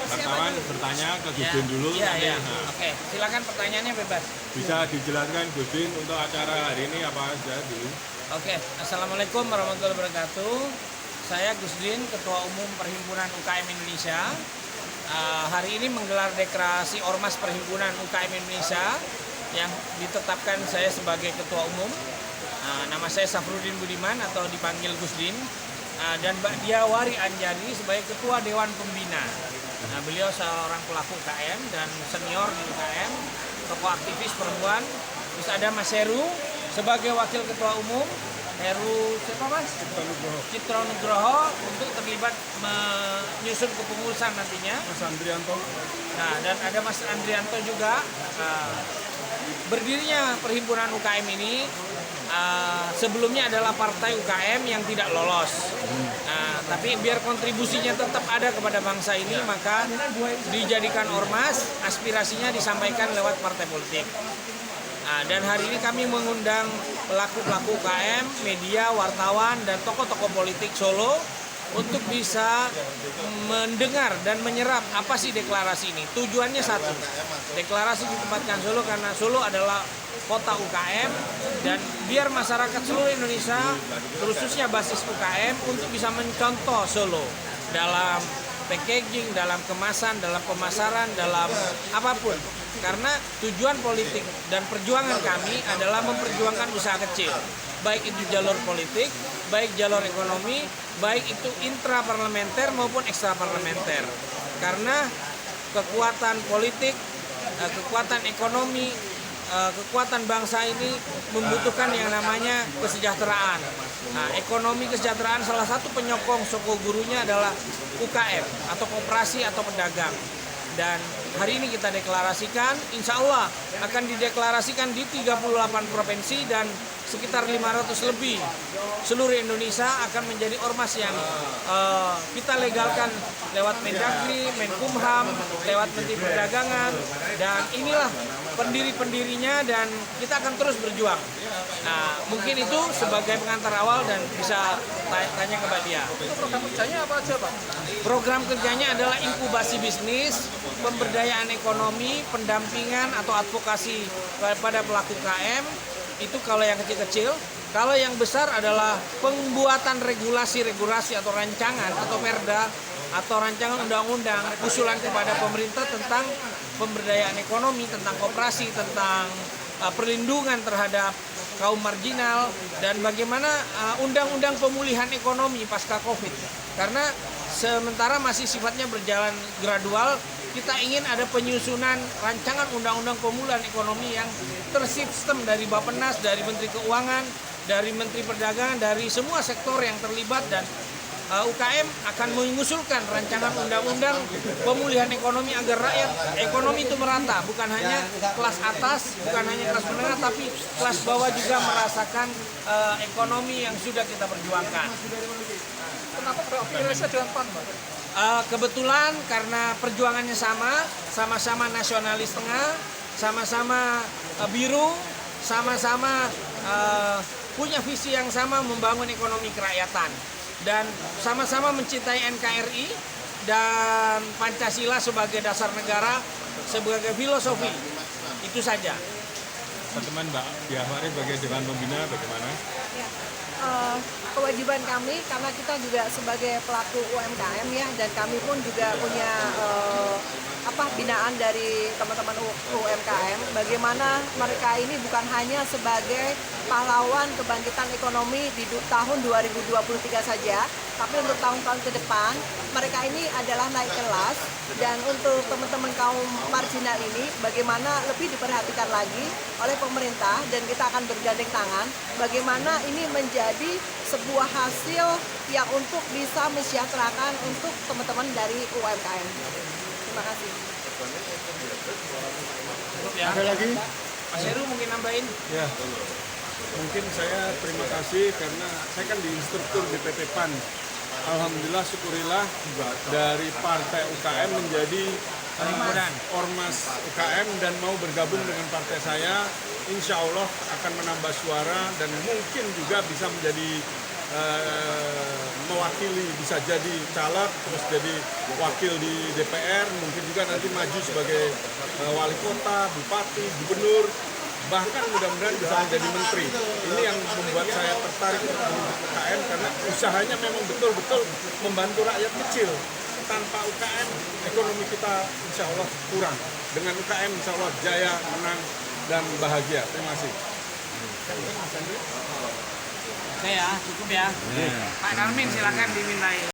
wartawan bertanya ke Gusdin dulu. Iya. Oke, silakan pertanyaannya bebas. Bisa dijelaskan Gusdin untuk acara hari ini apa saja dulu? Oke, assalamualaikum warahmatullahi wabarakatuh. Saya Gusdin, Ketua Umum Perhimpunan UKM Indonesia. Hari ini menggelar deklarasi Ormas Perhimpunan UKM Indonesia yang ditetapkan saya sebagai Ketua Umum. Nama saya Safrudin Budiman atau dipanggil Gusdin, dan Mbak Dia Wari Anjani sebagai Ketua Dewan Pembina. Beliau seorang pelaku UKM dan senior di UKM, tokoh aktivis perempuan. Terus ada Mas Heru sebagai Wakil Ketua Umum. Heru siapa Mas? Citra Nugroho untuk terlibat menyusun kepengurusan nantinya. Mas Andrianto. Nah, dan ada Mas Andrianto juga. Berdirinya Perhimpunan UKM ini sebelumnya adalah partai UKM yang tidak lolos. Tapi biar kontribusinya tetap ada kepada bangsa ini, maka dijadikan ormas, aspirasinya disampaikan lewat partai politik. Dan hari ini kami mengundang pelaku-pelaku UKM, media, wartawan, dan tokoh-tokoh politik Solo untuk bisa mendengar dan menyerap apa sih deklarasi ini. Tujuannya satu, deklarasi ditempatkan Solo karena Solo adalah kota UKM, dan biar masyarakat seluruh Indonesia, khususnya basis UKM, untuk bisa mencontoh Solo dalam packaging, dalam kemasan, dalam pemasaran, dalam apapun. Karena tujuan politik dan perjuangan kami adalah memperjuangkan usaha kecil, baik itu jalur politik, baik jalur ekonomi, baik itu intraparlementer maupun ekstraparlementer. Karena kekuatan politik, kekuatan ekonomi, kekuatan bangsa ini membutuhkan yang namanya kesejahteraan. Ekonomi kesejahteraan salah satu penyokong soko gurunya adalah UKM atau koperasi atau pedagang. Dan hari ini kita deklarasikan, insya Allah akan dideklarasikan di 38 provinsi dan sekitar 500 lebih seluruh Indonesia akan menjadi ormas yang kita legalkan lewat Mendagri, Menkumham, lewat Menteri Perdagangan, dan inilah pendiri-pendirinya dan kita akan terus berjuang. Mungkin itu sebagai pengantar awal dan bisa tanya ke Mbak Dia. Program kerjanya apa aja Pak? Program kerjanya adalah inkubasi bisnis, pemberdayaan ekonomi, pendampingan atau advokasi kepada pelaku UKM. Itu kalau yang kecil-kecil. Kalau yang besar adalah pembuatan regulasi atau rancangan atau perda atau rancangan undang-undang usulan kepada pemerintah tentang pemberdayaan ekonomi, tentang koperasi, tentang perlindungan terhadap kaum marginal, dan bagaimana undang-undang pemulihan ekonomi pasca Covid. Karena sementara masih sifatnya berjalan gradual, kita ingin ada penyusunan rancangan undang-undang pemulihan ekonomi yang tersistem dari Bappenas, dari Menteri Keuangan, dari Menteri Perdagangan, dari semua sektor yang terlibat, dan UKM akan mengusulkan rancangan undang-undang pemulihan ekonomi agar rakyat ekonomi itu merata, bukan hanya kelas atas, bukan hanya kelas menengah, tapi kelas bawah juga merasakan ekonomi yang sudah kita perjuangkan. Kenapa berafiliasi dengan PAN Pak? Kebetulan karena perjuangannya sama-sama nasionalis tengah, sama-sama biru, sama-sama punya visi yang sama membangun ekonomi kerakyatan, dan sama-sama mencintai NKRI dan Pancasila sebagai dasar negara, sebagai filosofi. Itu saja. Teman Mbak Dia Wari sebagai Dewan Pembina bagaimana? Kewajiban kami karena kita juga sebagai pelaku UMKM ya, dan kami pun juga punya binaan dari teman-teman UMKM, bagaimana mereka ini bukan hanya sebagai pahlawan kebangkitan ekonomi di tahun 2023 saja, tapi untuk tahun-tahun ke depan mereka ini adalah naik kelas. Dan untuk teman-teman kaum marginal ini bagaimana lebih diperhatikan lagi oleh pemerintah, dan kita akan bergandeng tangan bagaimana ini menjadi sebuah hasil yang untuk bisa mensejahterakan untuk teman-teman dari UMKM. Terima kasih. Ya. Ada lagi? Mas Heru mungkin nambahin? Ya, mungkin saya terima kasih karena saya kan di instruktur di PT PAN. Alhamdulillah, syukurillah dari partai UKM menjadi ormas UKM dan mau bergabung dengan partai saya. Insya Allah akan menambah suara dan mungkin juga bisa menjadi mewakili, bisa jadi caleg, terus jadi wakil di DPR, mungkin juga nanti maju sebagai wali kota, bupati, gubernur, bahkan mudah-mudahan bisa menjadi menteri. Ini yang membuat saya tertarik untuk UKM karena usahanya memang betul-betul membantu rakyat kecil. Tanpa UKM, ekonomi kita insya Allah kurang. Dengan UKM insya Allah jaya, menang, dan bahagia. Terima kasih. Oke ya, cukup ya. Pak Karmin silakan dimintai.